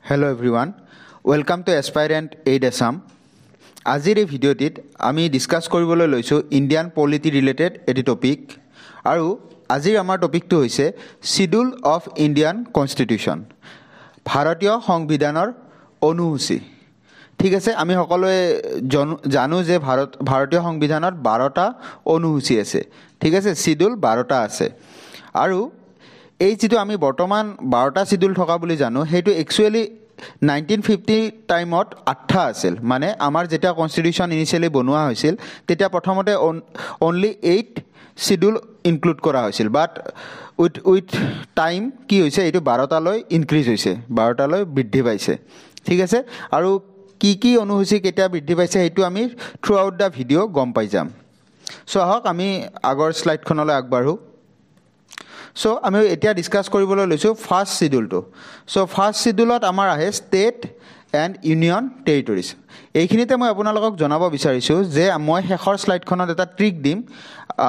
Hello everyone, welcome to Aspirant Aid Assam. আজিৰ এই ভিডিঅ'টিত আমি ডিছকাছ কৰিবলৈ লৈছোঁ ইণ্ডিয়ান পলিটি ৰিলেটেড এটি টপিক আৰু আজিৰ আমাৰ টপিকটো হৈছে শিডিউল অফ ইণ্ডিয়ান কনষ্টিটিউশ্যন, ভাৰতীয় সংবিধানৰ অনুসূচী। ঠিক আছে, আমি সকলোৱে জানো যে ভাৰতীয় সংবিধানত 12টা অনুসূচী আছে। ঠিক আছে, শিডিউল 12টা আছে আৰু এই যিটো আমি বৰ্তমান 12টা শিডিউল থকা বুলি জানো সেইটো একচুৱেলি 1950 টাইমত 8টা আছিল। মানে আমাৰ যেতিয়া কনষ্টিটিউশ্যন ইনিচিয়েলি বনোৱা হৈছিল তেতিয়া প্ৰথমতে অনলি 8 শিডিউল ইনক্লুড কৰা হৈছিল, বাট উইথ টাইম কি হৈছে এইটো 12টালৈ ইনক্ৰিজ হৈছে, 12টালৈ বৃদ্ধি পাইছে। ঠিক আছে, আৰু কি কি অনুসূচী কেতিয়া বৃদ্ধি পাইছে সেইটো আমি থ্ৰু আউট দ্য ভিডিঅ' গম পাই যাম। চ' আহক আমি আগৰ শ্লাইডখনলৈ আগবাঢ়োঁ। চ' আমি এতিয়া ডিছকাছ কৰিবলৈ লৈছোঁ ফাৰ্ষ্ট শিডিউলটো। চ' ফাৰ্ষ্ট শিডিউলত আমাৰ আহে ষ্টেট এণ্ড ইউনিয়ন টেৰিটৰিজ। এইখিনিতে মই আপোনালোকক জনাব বিচাৰিছোঁ যে মই শেষৰ শ্লাইডখনত এটা ট্ৰিক দিম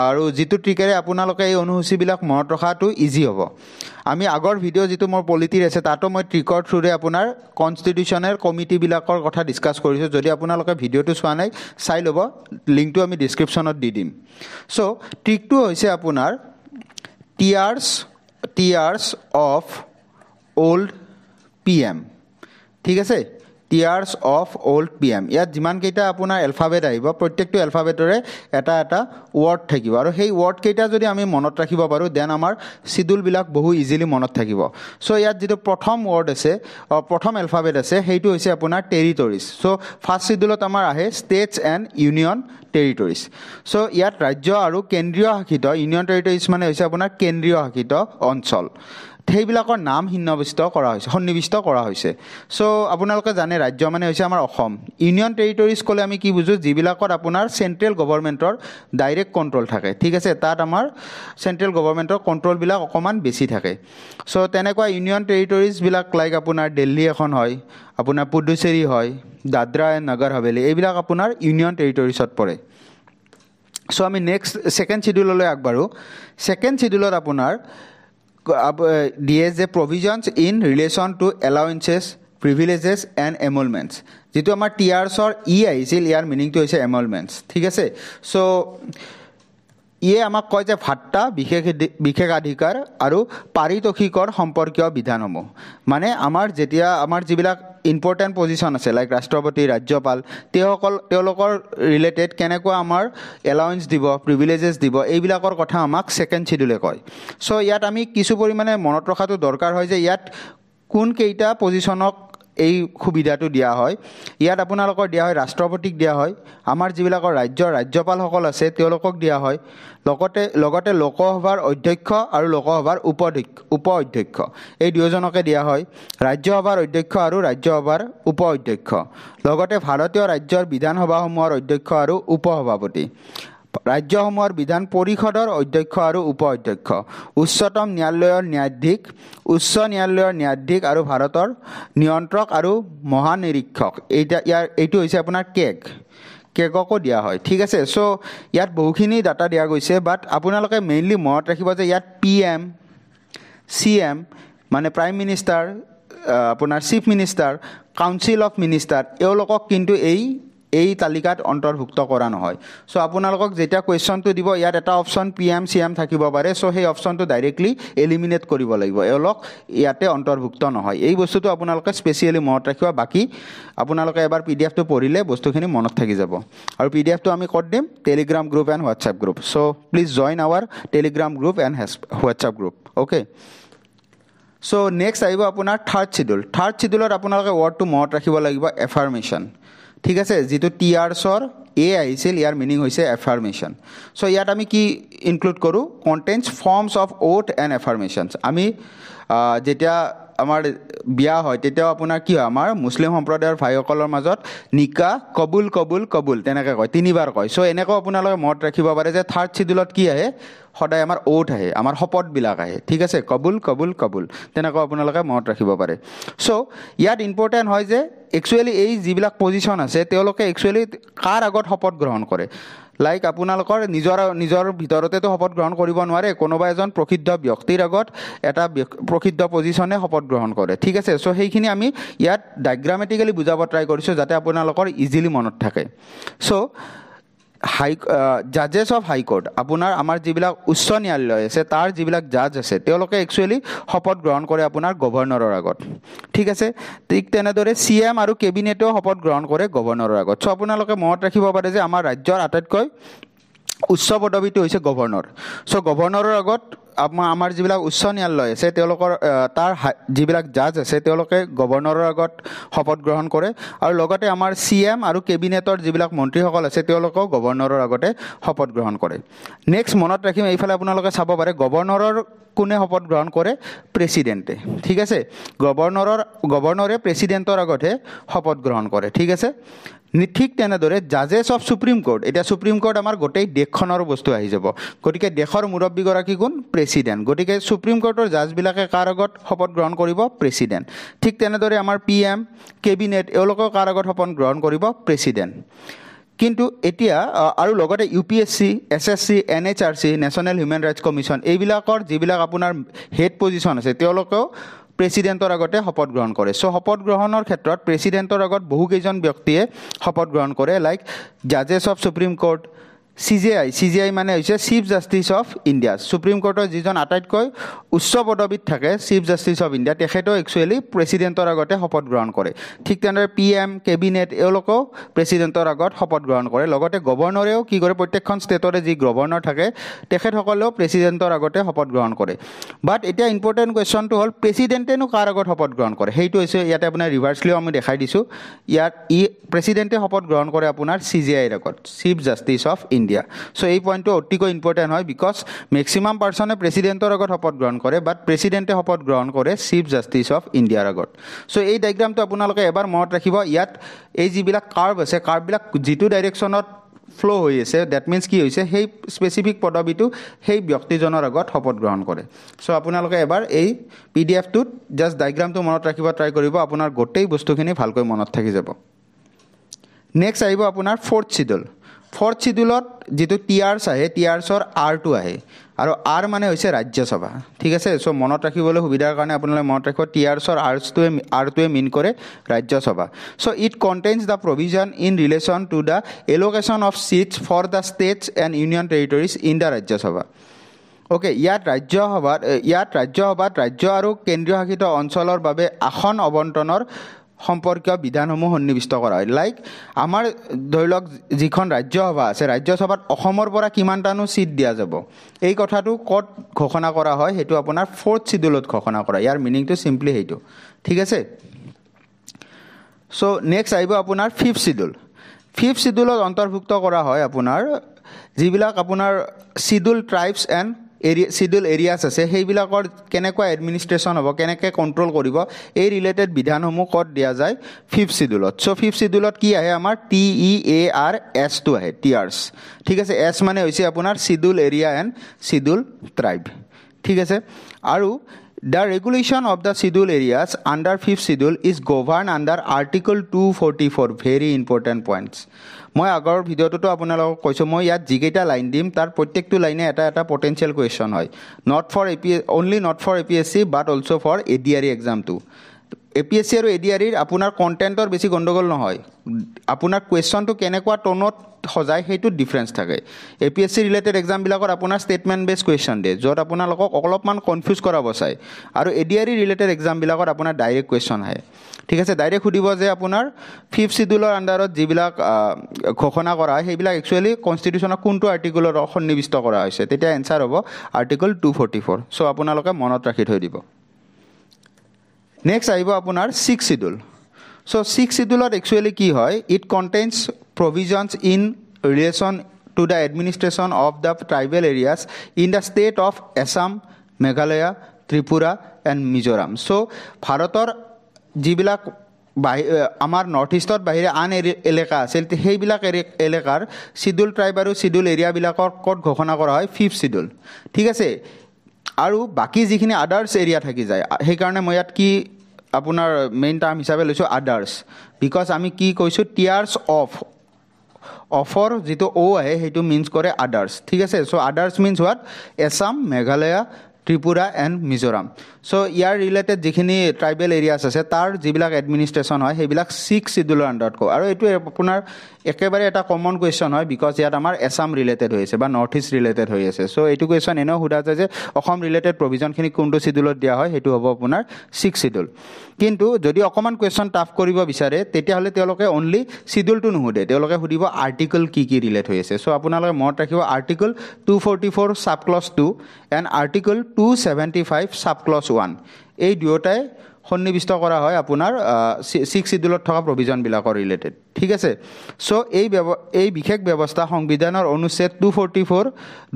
আৰু যিটো ট্ৰিকেৰে আপোনালোকে এই অনুসূচীবিলাক মনত ৰখাটো ইজি হ'ব। আমি আগৰ ভিডিঅ' যিটো মোৰ পলিটিৰ আছে তাতো মই ট্ৰিকৰ থ্ৰুৰে আপোনাৰ কনষ্টিটিউশ্যনেল কমিটিবিলাকৰ কথা ডিছকাছ কৰিছোঁ। যদি আপোনালোকে ভিডিঅ'টো চোৱা নাই চাই ল'ব, লিংকটো আমি ডিছক্ৰিপশ্যনত দি দিম। চ' ট্ৰিকটো হৈছে আপোনাৰ টিয়াৰ্ছ অফ অল্ড PM। ঠিক আছে, টিয়াৰ্ছ অফ অল্ড PM। ইয়াত যিমানকেইটা আপোনাৰ এলফাবেট আহিব প্ৰত্যেকটো এলফাবেটৰে এটা এটা ৱৰ্ড থাকিব আৰু সেই ৱৰ্ডকেইটা যদি আমি মনত ৰাখিব পাৰোঁ দেন আমাৰ শিডিউলবিলাক বহু ইজিলি মনত থাকিব। চ' ইয়াত যিটো প্ৰথম ৱৰ্ড আছে, প্ৰথম এলফাবেট আছে সেইটো হৈছে আপোনাৰ টেৰিটৰিজ। চ' ফাৰ্ষ্ট শিডিউলত আমাৰ আহে ষ্টেটছ এণ্ড ইউনিয়ন টেৰিটৰিজ। চ' ইয়াত ৰাজ্য আৰু কেন্দ্ৰীয় শাসিত, ইউনিয়ন টেৰিটৰিজ মানে হৈছে আপোনাৰ কেন্দ্ৰীয় শাসিত অঞ্চল, সেইবিলাকৰ নাম সন্নিৱিষ্ট কৰা হৈছে। চ' আপোনালোকে জানে ৰাজ্য মানে হৈছে আমাৰ অসম। ইউনিয়ন টেৰিটৰিজ ক'লে আমি কি বুজোঁ, যিবিলাকত আপোনাৰ চেণ্ট্ৰেল গভৰ্ণমেণ্টৰ ডাইৰেক্ট কণ্ট্ৰল থাকে। ঠিক আছে, তাত আমাৰ চেণ্ট্ৰেল গভৰ্ণমেণ্টৰ কণ্ট্ৰলবিলাক অকণমান বেছি থাকে। চ' তেনেকুৱা ইউনিয়ন টেৰিটৰিজবিলাক লাইক আপোনাৰ দিল্লী এখন হয়, আপোনাৰ পুডুচেৰী হয়, দাদৰা এণ্ড নগৰ হাভেলী, এইবিলাক আপোনাৰ ইউনিয়ন টেৰিটৰিজত পৰে। চ' আমি নেক্সট ছেকেণ্ড শিডিউললৈ আগবাঢ়োঁ। ছেকেণ্ড শিডিউলত আপোনাৰ দিয়ে যে প্ৰভিজনছ ইন ৰিলেশ্যন টু এলাউৱেঞ্চেছ, প্ৰিভিলেজেছ এণ্ড এমলমেণ্টছ। যিটো আমাৰ টিয়াৰ্ছৰ আহিছিল, ইয়াৰ মিনিংটো হৈছে এমলমেণ্টছ। ঠিক আছে, চ' ইয়ে আমাক কয় যে ভাত্তা, বিশেষাধিকাৰ আৰু পাৰিতোষিকৰ সম্পৰ্কীয় বিধানসমূহ। মানে যেতিয়া আমাৰ যিবিলাক ইম্পৰ্টেণ্ট পজিশ্যন আছে লাইক ৰাষ্ট্ৰপতি, ৰাজ্যপাল, তেওঁলোকৰ ৰিলেটেড কেনেকুৱা আমাৰ এলাউৱেঞ্চ দিব, প্ৰিভিলেজেছ দিব, এইবিলাকৰ কথা আমাক ছেকেণ্ড শিডিউলে কয়। চ' ইয়াত আমি কিছু পৰিমাণে মনত ৰখাটো দৰকাৰ হয় যে ইয়াত কোনকেইটা পজিশ্যনক এই সুবিধাটো দিয়া হয়। ইয়াত আপোনালোকৰ দিয়া হয় ৰাষ্ট্ৰপতিক দিয়া হয়, আমাৰ যিবিলাকৰ ৰাজ্যপালসকল আছে তেওঁলোকক দিয়া হয়, লগতে লোকসভাৰ অধ্যক্ষ আৰু লোকসভাৰ উপ অধ্যক্ষ এই দুয়োজনকে দিয়া হয়, ৰাজ্যসভাৰ অধ্যক্ষ আৰু ৰাজ্যসভাৰ উপ অধ্যক্ষ, লগতে ভাৰতীয় ৰাজ্যৰ বিধানসভাসমূহৰ অধ্যক্ষ আৰু উপসভাপতি, ৰাজ্যসমূহৰ বিধান পৰিষদৰ অধ্যক্ষ আৰু উপ অধ্যক্ষ, উচ্চতম ন্যায়ালয়ৰ ন্যায়াধীশ, উচ্চ ন্যায়ালয়ৰ ন্যায়াধীশ আৰু ভাৰতৰ নিয়ন্ত্ৰক আৰু মহানিৰীক্ষক। এইটো হৈছে আপোনাৰ কেগকো দিয়া হয়। ঠিক আছে, চ' ইয়াত বহুখিনি ডাটা দিয়া গৈছে, বাট আপোনালোকে মেইনলি মনত ৰাখিব যে ইয়াত PM, CM মানে প্ৰাইম মিনিষ্টাৰ, আপোনাৰ chief minister, council of minister, এওঁলোকক কিন্তু এই তালিকাত অন্তৰ্ভুক্ত কৰা নহয়। চ' আপোনালোকক যেতিয়া কুৱেশ্যনটো দিব ইয়াত এটা অপশ্যন PM, CM থাকিব পাৰে, চ' সেই অপশ্যনটো ডাইৰেক্টলি এলিমিনেট কৰিব লাগিব, এওঁলোক ইয়াতে অন্তৰ্ভুক্ত নহয়। এই বস্তুটো আপোনালোকে স্পেচিয়েলি মনত ৰাখিব, বাকী আপোনালোকে এবাৰ PDF টো পঢ়িলে বস্তুখিনি মনত থাকি যাব। আৰু PDF টো আমি ক'ত দিম, Telegram group and WhatsApp group. So' please join our Telegram group and WhatsApp group. Okay, so' next আহিব আপোনাৰ থাৰ্ড শিডিউল। থাৰ্ড শিডিউলত আপোনালোকে ৱৰ্ডটো মনত ৰাখিব লাগিব এফাৰ্মেশ্যন। ঠিক আছে, যিটো টিয়াৰ্ছৰ আহিছিল ইয়াৰ মিনিং হৈছে এফাৰ্মেশ্যন। চ' ইয়াত আমি কি ইনক্লুড কৰোঁ, contains forms of oath and affirmations. আমি যেতিয়া আমাৰ বিয়া হয় তেতিয়াও আপোনাৰ কি হয়, আমাৰ মুছলিম সম্প্ৰদায়ৰ ভাইসকলৰ মাজত নিকা কবুল কবুল কবুল তেনেকৈ কয়, 3বাৰ কয়। চ' এনেকৈ আপোনালোকে মনত ৰাখিব পাৰে যে থাৰ্ড শিডিউলত কি আহে, সদায় আমাৰ অ'থ আহে, আমাৰ শপতবিলাক আহে। ঠিক আছে, কবুল কবুল কবুল তেনেকৈ আপোনালোকে মনত ৰাখিব পাৰে। চ' ইয়াত ইম্পৰ্টেণ্ট হয় যে একচুৱেলি এই যিবিলাক পজিশ্যন আছে তেওঁলোকে একচুৱেলি কাৰ আগত শপত গ্ৰহণ কৰে। লাইক আপোনালোকৰ নিজৰ ভিতৰতেতো শপত গ্ৰহণ কৰিব নোৱাৰে, কোনোবা এজন প্ৰসিদ্ধ ব্যক্তিৰ আগত এটা প্ৰসিদ্ধ পজিশ্যনে শপত গ্ৰহণ কৰে, ঠিক আছে। চ' সেইখিনি আমি ইয়াত ডাইগ্ৰামেটিকেলি বুজাব ট্ৰাই কৰিছোঁ যাতে আপোনালোকৰ ইজিলি মনত থাকে। চ' জাজেছ অফ হাইকোৰ্ট, আপোনাৰ আমাৰ যিবিলাক উচ্চ ন্যায়ালয় আছে তাৰ যিবিলাক জাজ আছে তেওঁলোকে একচুৱেলি শপত গ্ৰহণ কৰে আপোনাৰ গভৰ্ণৰৰ আগত, ঠিক আছে। ঠিক তেনেদৰে CM আৰু কেবিনেটেও শপত গ্ৰহণ কৰে গভৰ্ণৰৰ আগত। চ' আপোনালোকে মনত ৰাখিব পাৰে যে আমাৰ ৰাজ্যৰ আটাইতকৈ উচ্চ পদবীটো হৈছে গভৰ্ণৰ। চ' গভৰ্ণৰৰ আগত আমাৰ যিবিলাক উচ্চ ন্যায়ালয় আছে তেওঁলোকৰ তাৰ যিবিলাক জাজ আছে তেওঁলোকে গভৰ্ণৰৰ আগত শপত গ্ৰহণ কৰে, আৰু লগতে আমাৰ CM আৰু কেবিনেটৰ যিবিলাক মন্ত্ৰীসকল আছে তেওঁলোকেও গভৰ্ণৰৰ আগতে শপত গ্ৰহণ কৰে। নেক্সট মনত ৰাখিম, এইফালে আপোনালোকে চাব পাৰে গভৰ্ণৰৰ কোনে শপত গ্ৰহণ কৰে? প্ৰেচিডেণ্টে, ঠিক আছে। গভৰ্ণৰে প্ৰেচিডেণ্টৰ আগতহে শপত গ্ৰহণ কৰে, ঠিক আছে। ঠিক তেনেদৰে জাজেছ অফ সুপ্ৰিম কোৰ্ট, এতিয়া সুপ্ৰিম কোৰ্ট আমাৰ গোটেই দেশখনৰ বস্তু আহি যাব, গতিকে দেশৰ মুৰব্বীগৰাকী কোন? প্ৰেচিডেণ্ট। গতিকে সুপ্ৰিম কোৰ্টৰ জাজবিলাকে কাৰ আগত শপত গ্ৰহণ কৰিব? প্ৰেচিডেণ্ট। ঠিক তেনেদৰে আমাৰ PM, কেবিনেট এওঁলোকেও কাৰ আগত শপত গ্ৰহণ কৰিব? প্ৰেচিডেণ্ট। কিন্তু এতিয়া আৰু লগতে UPSC, SSC, NHRC, national human rights commission, এইবিলাকৰ যিবিলাক আপোনাৰ হেড পজিশ্যন আছে তেওঁলোকেও প্ৰেচিডেণ্টৰ আগতে শপত গ্ৰহণ কৰে। চ' শপত গ্ৰহণৰ ক্ষেত্ৰত প্ৰেচিডেণ্টৰ আগত বহুকেইজন ব্যক্তিয়ে শপত গ্ৰহণ কৰে, লাইক জাজেছ অফ সুপ্ৰিম কোৰ্ট, CJI মানে হৈছে chief justice of India. Supreme কোৰ্টৰ যিজন আটাইতকৈ উচ্চ পদবীত থাকে চিফ জাষ্টিচ অফ ইণ্ডিয়া, তেখেতেও একচুৱেলি প্ৰেচিডেণ্টৰ আগতে শপত গ্ৰহণ কৰে। ঠিক তেনেদৰে PM, কেবিনেট এওঁলোকেও প্ৰেচিডেণ্টৰ আগত শপত গ্ৰহণ কৰে। লগতে গভৰ্ণৰেও কি কৰে? প্ৰত্যেকখন ষ্টেটৰে যি গভৰ্ণৰ থাকে তেখেতসকলেও প্ৰেচিডেণ্টৰ আগতে শপত গ্ৰহণ কৰে। বাট এতিয়া ইম্পৰ্টেণ্ট কুৱেশ্যনটো হ'ল প্ৰেচিডেণ্টেনো কাৰ আগত শপত গ্ৰহণ কৰে? সেইটো হৈছে ইয়াতে আপোনাৰ ৰিভাৰ্চলিও আমি দেখাই দিছোঁ। ইয়াত প্ৰেচিডেণ্টে শপত গ্ৰহণ কৰে আপোনাৰ CJIৰ আগত, চিফ জাষ্টিচ অফ ইণ্ডিয়া। চ' এই পইণ্টটো অতিকৈ ইম্পৰ্টেণ্ট হয়, বিকজ মেক্সিমাম পাৰ্চনে প্ৰেচিডেণ্টৰ আগত শপত গ্ৰহণ কৰে, বাট প্ৰেচিডেণ্টে শপত গ্ৰহণ কৰে চিফ জাষ্টিচ অফ ইণ্ডিয়াৰ আগত। চ' এই ডাইগ্ৰামটো আপোনালোকে এবাৰ মনত ৰাখিব। ইয়াত এই যিবিলাক কাৰ্ভ আছে, কাৰ্ভবিলাক যিটো ডাইৰেকশ্যনত ফ্ল' হৈ আছে, ডেট মিনছ কি হৈছে? সেই স্পেচিফিক পদবীটো সেই ব্যক্তিজনৰ আগত শপত গ্ৰহণ কৰে। চ' আপোনালোকে এবাৰ এই PDF-টোত জাষ্ট ডাইগ্ৰামটো মনত ৰাখিব ট্ৰাই কৰিব, আপোনাৰ গোটেই বস্তুখিনি ভালকৈ মনত থাকি যাব। নেক্সট আহিব আপোনাৰ ফ'ৰ্থ চিডুল। ফ'ৰ্থ চিডুলত যিটো TRs আহে, TRsৰ R2 আহে, আৰু R মানে হৈছে ৰাজ্যসভা, ঠিক আছে। চ' মনত ৰাখিবলৈ সুবিধাৰ কাৰণে আপোনালোকে মনত ৰাখিব TRsৰ R2ৱে মিন কৰে Rajya Sabha. So' it contains the provision in relation to the allocation of seats for the states and union territories in the Rajya Sabha. Okay, ইয়াত ৰাজ্যসভাত ৰাজ্য আৰু কেন্দ্ৰীয় শাসিত অঞ্চলৰ বাবে আসন আবণ্টনৰ সম্পৰ্কীয় বিধানসমূহ সন্নিৱিষ্ট কৰা হয়। লাইক আমাৰ ধৰি লওক যিখন ৰাজ্যসভা আছে, ৰাজ্যসভাত অসমৰ পৰা কিমানটানো ছিট দিয়া যাব, এই কথাটো ক'ত ঘোষণা কৰা হয়? সেইটো আপোনাৰ ফ'ৰ্থ চিডুলত ঘোষণা কৰা। ইয়াৰ মিনিংটো চিম্পলি সেইটো, ঠিক আছে। চ' নেক্সট আহিব আপোনাৰ ফিফ্থ চিডুল। ফিফ্থ চিডুলত অন্তৰ্ভুক্ত কৰা হয় আপোনাৰ যিবিলাক আপোনাৰ schedule tribes and schedule areas আছে, সেইবিলাকৰ কেনেকুৱা এডমিনিষ্ট্ৰেশ্যন হ'ব, কেনেকৈ কণ্ট্ৰল কৰিব, এই ৰিলেটেড বিধানসমূহ ক'ত দিয়া যায়? ফিফ্থ চিডুলত। চ' ফিফ্থ চিডুলত কি আহে? আমাৰ TEARS-টো আহে, TRs, ঠিক আছে। S মানে হৈছে আপোনাৰ schedule area and schedule tribe, ঠিক আছে। আৰু the regulation of the schedule areas under fifth schedule is govern under Article 244, very important points. মই আগৰ ভিডিঅ'টোতো আপোনালোকক কৈছোঁ, মই ইয়াত যিকেইটা লাইন দিম তাৰ প্ৰত্যেকটো লাইনে এটা পটেঞ্চিয়েল কুৱেশ্যন হয়, only not for APSC but also' for ADRE এক্সামটো। APSC আৰু ADREৰ আপোনাৰ কণ্টেণ্টৰ বেছি গণ্ডগোল নহয়, আপোনাৰ কুৱেশ্যনটো কেনেকুৱা ট'নত সজায় সেইটোত ডিফাৰেঞ্চ থাকে। APSC ৰিলেটেড এক্সামবিলাকত আপোনাৰ ষ্টেটমেণ্ট বেছ কুৱেশ্যন দিয়ে, য'ত আপোনালোকক অলপমান কনফিউজ কৰাব চায়, আৰু ADRE ৰিলেটেড এক্সামবিলাকত আপোনাৰ ডাইৰেক্ট কুৱেশ্যন আহে, ঠিক আছে। ডাইৰেক্ট সুধিব যে আপোনাৰ ফিফ্থ চিডুলৰ আণ্ডাৰত যিবিলাক ঘোষণা কৰা হয় সেইবিলাক একচুৱেলি কনষ্টিটিউশ্যনৰ কোনটো আৰ্টিকুলত সন্নিৱিষ্ট কৰা হৈছে, তেতিয়া এনচাৰ হ'ব Article 244। চ' আপোনালোকে মনত ৰাখি থৈ দিব। নেক্সট আহিব আপোনাৰ ছিক্স চিডুল। চ' ছিক্স চিডুলত একচুৱেলি কি হয়? It contains provisions in relation to the administration of the tribal areas in the state of Assam, Meghalaya, Tripura and Mizoram. So' ভাৰতৰ যিবিলাক আমাৰ নৰ্থ ইষ্টত বাহিৰে আন এলেকা আছিল, সেইবিলাক এলেকাৰ চিডুল ট্ৰাইব আৰু চিডুল এৰিয়াবিলাকৰ ক'ত ঘোষণা কৰা হয়? ফিফ্থ চিডুল, ঠিক আছে। আৰু বাকী যিখিনি আদাৰ্ছ এৰিয়া থাকি যায়, সেইকাৰণে মই ইয়াত কি আপোনাৰ মেইন টাৰ্ম হিচাপে লৈছোঁ আদাৰ্ছ, বিকজ আমি কি কৈছোঁ? TRs অফৰ যিটো অ' আহে সেইটো মিনছ কৰে আদাৰ্ছ ঠিক আছে so' others means what Assam Meghalaya Tripura and Mizoram so' ইয়াৰ ৰিলেটেড যিখিনি ট্ৰাইবেল এৰিয়াছ আছে তাৰ যিবিলাক এডমিনিষ্ট্ৰেশ্যন হয় সেইবিলাক 6 চিডিউলৰ আণ্ডাৰত কয় আৰু এইটো আপোনাৰ একেবাৰে এটা কমন কুৱেশ্যন হয় বিকজ ইয়াত আমাৰ এছাম ৰিলেটেড হৈ আছে বা নৰ্থ ইষ্ট ৰিলেটেড হৈ আছে চ' এইটো কুৱেশ্যন এনেও সোধা যায় যে অসম ৰিলেটেড প্ৰভিজনখিনি কোনটো চিডিউলত দিয়া হয় সেইটো হ'ব আপোনাৰ 6 চিডিউল কিন্তু যদি অকণমান কুৱেশ্যন টাফ কৰিব বিচাৰে তেতিয়াহ'লে তেওঁলোকে অনলি চিডিউলটো নুসুধে তেওঁলোকে সুধিব আৰ্টিকল কি ৰিলেট হৈ আছে চ' আপোনালোকে মনত ৰাখিব article 244 sub clause 2 and article 275 sub clause 1 এই দুয়োটাই সন্নিৱিষ্ট কৰা হয় আপোনাৰ 6 চিডিউলত থকা প্ৰভিজনবিলাকৰ ৰিলেটেড ঠিক আছে চ' এই বিশেষ ব্যৱস্থা সংবিধানৰ অনুচ্ছেদ 244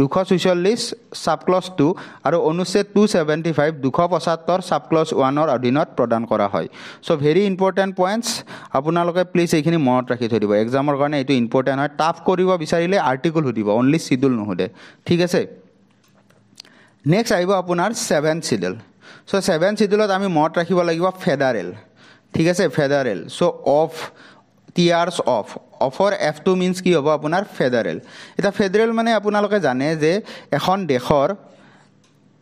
246 ছাব ক্লজ 2 আৰু অনুচ্ছেদ 275 275 ছাব ক্লজ 1ৰ অধীনত প্ৰদান কৰা হয় চ' ভেৰি ইম্পৰ্টেণ্ট পইণ্টছ আপোনালোকে প্লিজ এইখিনি মনত ৰাখি থৈ দিব এক্সামৰ কাৰণে এইটো ইম্পৰ্টেণ্ট হয় টাফ কৰিব বিচাৰিলে আৰ্টিকল সুধিব অনলি চিডিউল নুসুধে ঠিক আছে নেক্সট আহিব আপোনাৰ 7th চিডিউল চ' 7th চিডিউলত আমি মনত ৰাখিব লাগিব ফেডাৰেল ঠিক আছে ফেডাৰেল চ' অফ টিয়াৰ্ছ অফৰ এফটো মিনছ কি হ'ব আপোনাৰ ফেডাৰেল এতিয়া ফেডাৰেল মানে আপোনালোকে জানে যে এখন দেশৰ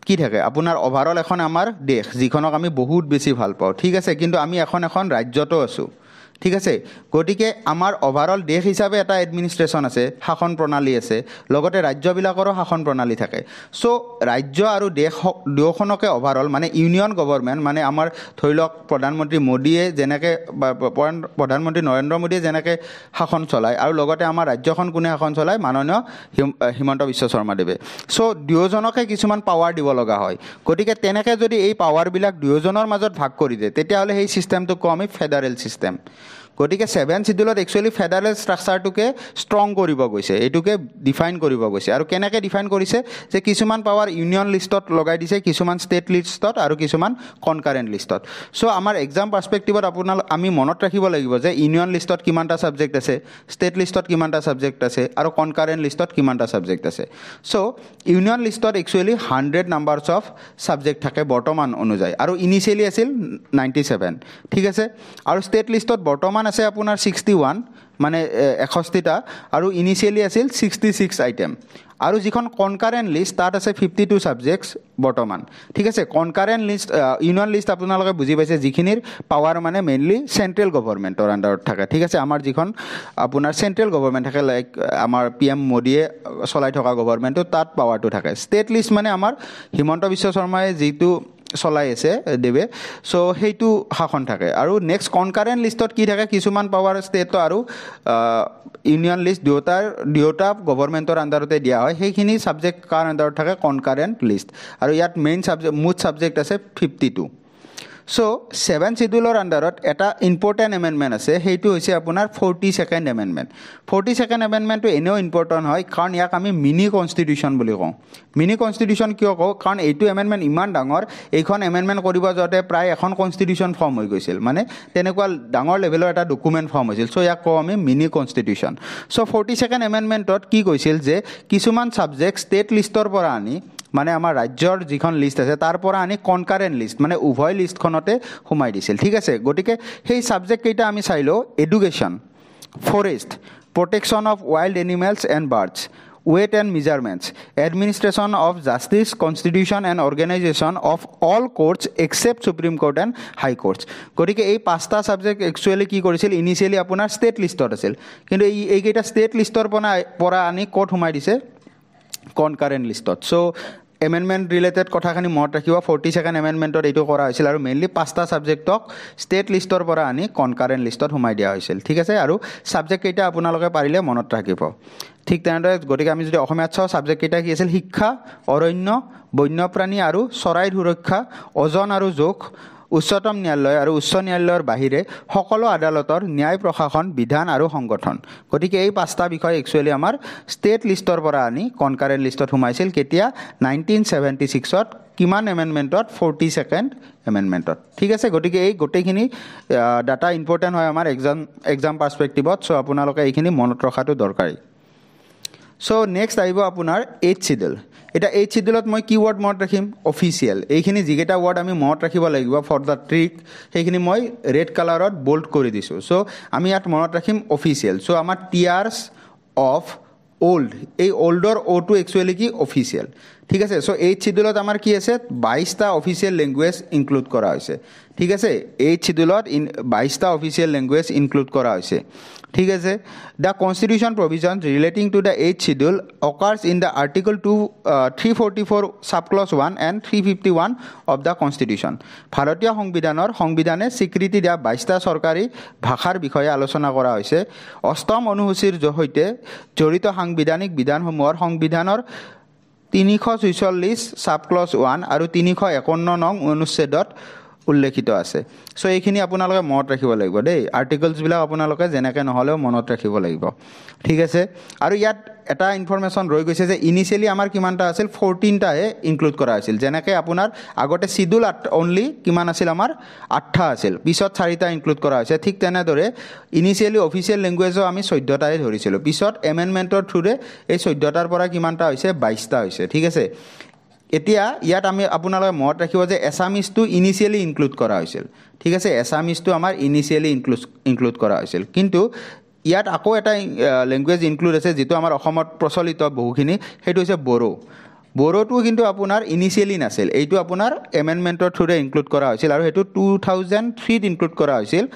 কি থাকে আপোনাৰ অভাৰঅল এখন আমাৰ দেশ যিখনক আমি বহুত বেছি ভাল পাওঁ ঠিক আছে কিন্তু আমি এখন ৰাজ্যতো আছোঁ ঠিক আছে গতিকে আমাৰ অভাৰঅল দেশ হিচাপে এটা এডমিনিষ্ট্ৰেশ্যন আছে শাসন প্ৰণালী আছে লগতে ৰাজ্যবিলাকৰো শাসন প্ৰণালী থাকে চ' ৰাজ্য আৰু দুয়োখনকে অভাৰঅল মানে ইউনিয়ন গভৰ্ণমেণ্ট মানে আমাৰ ধৰি লওক প্ৰধানমন্ত্ৰী মোদীয়ে যেনেকৈ প্ৰধানমন্ত্ৰী নৰেন্দ্ৰ মোদীয়ে যেনেকৈ শাসন চলায় আৰু লগতে আমাৰ ৰাজ্যখন কোনে শাসন চলায় মাননীয় হিমন্ত বিশ্ব শৰ্মাদেৱে চ' দুয়োজনকে কিছুমান পাৱাৰ দিব লগা হয় গতিকে তেনেকৈ যদি এই পাৱাৰবিলাক দুয়োজনৰ মাজত ভাগ কৰি দিয়ে তেতিয়াহ'লে সেই ছিষ্টেমটোক কওঁ আমি ফেডাৰেল ছিষ্টেম গতিকে 7th চিডিউলত একচুৱেলি ফেডাৰেল ষ্ট্ৰাকচাৰটোকে ষ্ট্ৰং কৰিব গৈছে এইটোকে ডিফাইন কৰিব গৈছে আৰু কেনেকৈ ডিফাইন কৰিছে যে কিছুমান পাৱাৰ ইউনিয়ন লিষ্টত লগাই দিছে কিছুমান ষ্টেট লিষ্টত আৰু কিছুমান কনকাৰেণ্ট লিষ্টত চ' আমাৰ এক্সাম পাৰ্চপেক্টিভত আমি মনত ৰাখিব লাগিব যে ইউনিয়ন লিষ্টত কিমানটা ছাবজেক্ট আছে ষ্টেট লিষ্টত কিমানটা ছাবজেক্ট আছে আৰু কনকাৰেণ্ট লিষ্টত কিমানটা ছাবজেক্ট আছে চ' ইউনিয়ন লিষ্টত একচুৱেলি 100 নাম্বাৰছ অফ ছাবজেক্ট থাকে বৰ্তমান অনুযায়ী আৰু ইনিচিয়েলি আছিল 97 ঠিক আছে আৰু ষ্টেট লিষ্টত বৰ্তমান আছে আপোনাৰ 61 মানে 61টা আৰু ইনিচিয়েলি আছিল 66 আইটেম আৰু যিখন কনকাৰেণ্ট লিষ্ট তাত আছে 52 ছাবজেক্টছ বৰ্তমান ঠিক আছে কনকাৰেণ্ট লিষ্ট ইউনিয়ন লিষ্ট আপোনালোকে বুজি পাইছে যিখিনিৰ পাৱাৰ মানে মেইনলি চেণ্ট্ৰেল গভৰ্ণমেণ্টৰ আণ্ডাৰত থাকে ঠিক আছে আমাৰ যিখন আপোনাৰ চেণ্ট্ৰেল গভৰ্ণমেণ্ট থাকে লাইক আমাৰ PM মোদীয়ে চলাই থকা গভৰ্ণমেণ্টটো তাত পাৱাৰটো থাকে ষ্টেট লিষ্ট মানে আমাৰ হিমন্ত বিশ্ব শৰ্মাই যিটো চলাই আছে দেৱে চ' সেইটো শাসন থাকে আৰু নেক্সট কনকাৰেণ্ট লিষ্টত কি থাকে কিছুমান পাৱাৰ ষ্টেট আৰু ইউনিয়ন লিষ্ট দুয়োটা গভৰ্ণমেণ্টৰ আণ্ডাৰতে দিয়া হয় সেইখিনি ছাবজেক্ট কাৰ আণ্ডাৰত থাকে কনকাৰেণ্ট লিষ্ট আৰু ইয়াত মেইন মুঠ ছাবজেক্ট আছে 52 চ' 7th চিডিউলৰ আণ্ডাৰত এটা ইম্পৰ্টেণ্ট এমেণ্ডমেণ্ট আছে সেইটো হৈছে আপোনাৰ 42nd এমেণ্ডমেণ্ট 42nd এমেণ্ডমেণ্টটো এনেও ইম্পৰ্টেণ্ট হয় কাৰণ ইয়াক আমি মিনি কনষ্টিটিউশ্যন বুলি কওঁ মিনি কনষ্টিটিউশ্যন কিয় কওঁ কাৰণ এইটো এমেণ্ডমেণ্ট ইমান ডাঙৰ এইখন এমেণ্ডমেণ্ট কৰিব যাওঁতে প্ৰায় এখন কনষ্টিটিউশ্যন ফৰ্ম হৈ গৈছিল মানে তেনেকুৱা ডাঙৰ লেভেলৰ এটা ডকুমেণ্ট ফৰ্ম হৈছিল চ' ইয়াক কওঁ আমি মিনি কনষ্টিটিউশ্যন চ' 42nd এমেণ্ডমেণ্টত কি কৈছিল যে কিছুমান ছাবজেক্ট ষ্টেট লিষ্টৰ পৰা আনি মানে আমাৰ ৰাজ্যৰ যিখন লিষ্ট আছে তাৰ পৰা আনি কনকাৰেণ্ট লিষ্ট মানে উভয় লিষ্টখনতে সোমাই দিছিল ঠিক আছে গতিকে সেই ছাবজেক্ট কেইটা আমি চাই লওঁ education forest protection of wild animals and birds weight and measurements administration of justice constitution and organization of all courts except supreme court and high courts গতিকে এই পাঁচটা সাবজেক্ট একচুৱেলি কি কৰিছিল ইনিচিয়েলি আপোনাৰ ষ্টেট লিষ্টত আছিল কিন্তু এইকেইটা ষ্টেট লিষ্টৰ পৰা আনি ক'ত সোমাই দিছে কনকাৰেণ্ট লিষ্টত চ' এমেণ্ডমেণ্ট ৰিলেটেড কথাখিনি মনত ৰাখিব 42nd এমেণ্ডমেণ্টত এইটো কৰা হৈছিল আৰু মেইনলি পাঁচটা ছাবজেক্টক ষ্টেট লিষ্টৰ পৰা আনি কনকাৰেণ্ট লিষ্টত সোমাই দিয়া হৈছিল ঠিক আছে আৰু ছাবজেক্ট কেইটা আপোনালোকে পাৰিলে মনত ৰাখিব ঠিক তেনেদৰে গতিকে আমি যদি অসমীয়াত চাওঁ ছাবজেক্ট কেইটা কি আছিল শিক্ষা অৰণ্য বন্যপ্ৰাণী আৰু চৰাইৰ সুৰক্ষা ওজন আৰু জোখ উচ্চতম ন্যায়ালয় আৰু উচ্চ ন্যায়ালয়ৰ বাহিৰে সকলো আদালতৰ ন্যায় প্ৰশাসন বিধান আৰু সংগঠন গতিকে এই পাঁচটা বিষয় একচুৱেলি আমাৰ ষ্টেট লিষ্টৰ পৰা আনি কনকাৰেণ্ট লিষ্টত সোমাইছিল কেতিয়া 1976ত কিমান এমেণ্ডমেণ্টত 42nd এমেণ্ডমেণ্টত ঠিক আছে গতিকে এই গোটেইখিনি ডাটা ইম্পৰ্টেণ্ট হয় আমাৰ এক্সাম পাৰ্চপেক্টিভত চ' আপোনালোকে এইখিনি মনত ৰখাটো দৰকাৰী চ' নেক্সট আহিব আপোনাৰ 8th চিডিউল এতিয়া 8th চিডিউলত মই কি ৱৰ্ড মনত ৰাখিম অফিচিয়েল এইখিনি যিকেইটা ৱৰ্ড আমি মনত ৰাখিব লাগিব ফৰ দ্য ট্ৰিক সেইখিনি মই ৰেড কালাৰত বোল্ড কৰি দিছোঁ চ' আমি ইয়াত মনত ৰাখিম অফিচিয়েল চ' আমাৰ টিয়াৰ্ছ অফ ওল্ড এই ওল্ডৰ অ'টো একচুৱেলি কি অফিচিয়েল ঠিক আছে চ' এইট চিডিউলত আমাৰ কি আছে 22টা অফিচিয়েল লেংগুৱেজ ইনক্লুড কৰা হৈছে ঠিক আছে এইট চিডিউলত 22টা অফিচিয়েল লেংগুৱেজ ইনক্লুড কৰা হৈছে ঠিক আছে the constitution provision relating to the eight schedule occurs in the article 344 sub clause 1 and 351 of the constitution ভাৰতীয় সংবিধানে স্বীকৃতি দিয়া 22টা চৰকাৰী ভাষাৰ বিষয়ে আলোচনা কৰা হৈছে অষ্টম অনুসূচীৰ সৈতে জড়িত সাংবিধানিক বিধানসমূহৰ সংবিধানৰ 346 সাব ক্লজ 1 আৰু 351 নং অনুচ্ছেদত উল্লেখিত আছে চ' এইখিনি আপোনালোকে মনত ৰাখিব লাগিব দেই আৰ্টিকলছবিলাক আপোনালোকে যেনেকৈ নহ'লেও মনত ৰাখিব লাগিব ঠিক আছে আৰু ইয়াত এটা ইনফৰমেশ্যন ৰৈ গৈছে যে ইনিচিয়েলি আমাৰ কিমানটা আছিল 14টাহে ইনক্লুড কৰা হৈছিল যেনেকৈ আপোনাৰ আগতে চিডিউল অনলি কিমান আছিল আমাৰ 8টা আছিল পিছত 4টা ইনক্লুড কৰা হৈছে ঠিক তেনেদৰে ইনিচিয়েলি অফিচিয়েল লেংগুৱেজো আমি 14টাহে ধৰিছিলোঁ পিছত এমেণ্ডমেণ্টৰ থ্ৰুৰে এই 14টাৰ পৰা কিমানটা হৈছে 22টা হৈছে ঠিক আছে এতিয়া ইয়াত আমি আপোনালোকে মনত ৰাখিব যে এছামিজটো ইনিচিয়েলি ইনক্লুড কৰা হৈছিল ঠিক আছে এছামিজটো আমাৰ ইনিচিয়েলি ইনক্লুড কৰা হৈছিল কিন্তু ইয়াত আকৌ এটা লেংগুৱেজ ইনক্লুড আছে যিটো আমাৰ অসমত প্ৰচলিত বহুখিনি সেইটো হৈছে বড়োটো কিন্তু আপোনাৰ ইনিচিয়েলি নাছিল এইটো আপোনাৰ এমেণ্ডমেণ্টৰ থ্ৰুৰে ইনক্লুড কৰা হৈছিল আৰু সেইটো 2003ত ইনক্লুড কৰা হৈছিল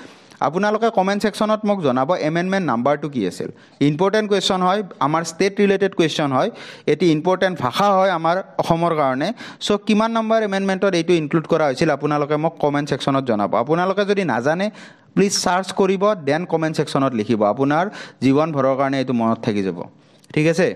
আপোনালোকে কমেণ্ট ছেকশ্যনত মোক জনাব এমেণ্ডমেণ্ট নাম্বাৰটো কি আছিল ইম্পৰ্টেণ্ট কুৱেশ্যন হয় আমাৰ ষ্টেট ৰিলেটেড কুৱেশ্যন হয় এটি ইম্পৰ্টেণ্ট ভাষা হয় আমাৰ অসমৰ কাৰণে চ' কিমান নম্বৰ এমেণ্ডমেণ্টত এইটো ইনক্লুড কৰা হৈছিল আপোনালোকে মোক কমেণ্ট ছেকশ্যনত জনাব আপোনালোকে যদি নাজানে প্লিজ চাৰ্চ কৰিব দেন কমেণ্ট ছেকশ্যনত লিখিব আপোনাৰ জীৱনভৰৰ কাৰণে এইটো মনত থাকি যাব ঠিক আছে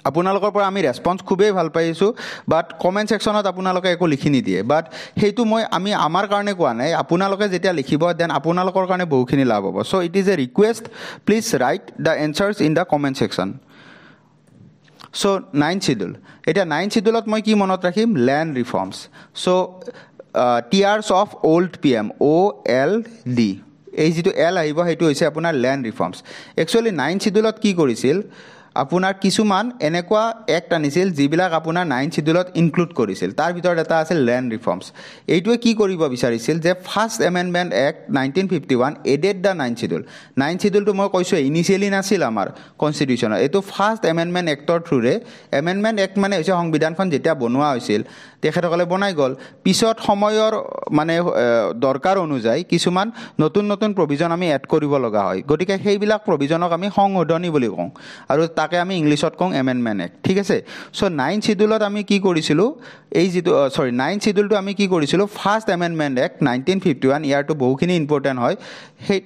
আপোনালোকৰ পৰা আমি ৰেছপন্স খুবেই ভাল পাইছোঁ বাট কমেণ্ট ছেকশ্যনত আপোনালোকে একো লিখি নিদিয়ে বাট সেইটো আমি আমাৰ কাৰণে কোৱা নাই আপোনালোকে যেতিয়া লিখিব দেন আপোনালোকৰ কাৰণে বহুখিনি লাভ হ'ব so' it is a request please write the answers in the comment section so' 9th schedule এতিয়া 9th চিডিউলত মই কি মনত ৰাখিম land reforms so' tiers of old PM OLD এই যিটো এল আহিব সেইটো হৈছে আপোনাৰ লেণ্ড ৰিফৰ্মছ একচুৱেলি 9th চিডিউলত কি কৰিছিল আপোনাৰ কিছুমান এনেকুৱা এক্ট আনিছিল যিবিলাক আপোনাৰ 9th চিডিউলত ইনক্লুড কৰিছিল তাৰ ভিতৰত এটা আছিল লেণ্ড ৰিফৰ্মছ এইটোৱে কি কৰিব বিচাৰিছিল যে first amendment act 1951 added the 9th schedule 9th চিডিউলটো মই কৈছোঁ ইনিচিয়েলি নাছিল আমাৰ কনষ্টিটিউশ্যনত এইটো ফাৰ্ষ্ট এমেণ্ডমেণ্ট এক্টৰ থ্ৰুৰে এমেণ্ডমেণ্ট এক্ট মানে হৈছে সংবিধানখন যেতিয়া বনোৱা হৈছিল তেখেতসকলে বনাই গ'ল পিছত সময়ৰ মানে দৰকাৰ অনুযায়ী কিছুমান নতুন প্ৰভিজন আমি এড কৰিব লগা হয় গতিকে সেইবিলাক প্ৰভিজনক আমি সংশোধনী বুলি কওঁ আৰু তাকে আমি ইংলিছত কওঁ এমেণ্ডমেণ্ট এক্ট ঠিক আছে চ' 9th চিডিউলত আমি কি কৰিছিলোঁ এই যিটো 9th চিডিউলটো আমি কি কৰিছিলোঁ ফাৰ্ষ্ট এমেণ্ডমেণ্ট এক্ট 1951 ইয়াৰটো বহুখিনি ইম্পৰ্টেণ্ট হয় সেই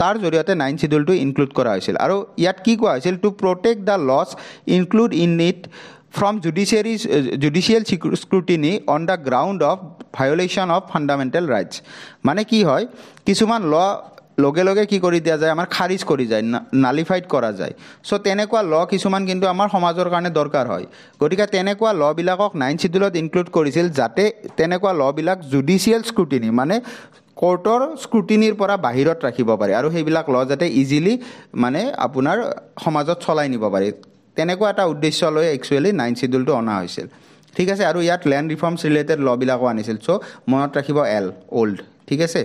তাৰ জৰিয়তে 9th চিডিউলটো ইনক্লুড কৰা হৈছিল আৰু ইয়াত কি কোৱা হৈছিল to protect the laws include in it from judicial scrutiny on the ground of violation of fundamental rights মানে কি হয় কিছুমান লগে কি কৰি দিয়া যায় আমাৰ খাৰিজ কৰি যায় নালিফাইড কৰা যায় চ' তেনেকুৱা কিছুমান কিন্তু আমাৰ সমাজৰ কাৰণে দৰকাৰ হয় গতিকে তেনেকুৱা বিলাকক 9th চিডিউলত ইনক্লুড কৰিছিল যাতে তেনেকুৱা বিলাক জুডিচিয়েল স্ক্ৰুটিনি মানে কোৰ্টৰ স্ক্ৰুটিনিৰ পৰা বাহিৰত ৰাখিব পাৰে আৰু সেইবিলাক যাতে ইজিলি মানে আপোনাৰ সমাজত চলাই নিব পাৰে তেনেকুৱা এটা উদ্দেশ্য লৈ একচুৱেলি 9th চিডিউলটো অনা হৈছিল ঠিক আছে আৰু ইয়াত লেণ্ড ৰিফৰ্মছ ৰিলেটেড বিলাকো আনিছিল চ' মনত ৰাখিব ওল্ড ঠিক আছে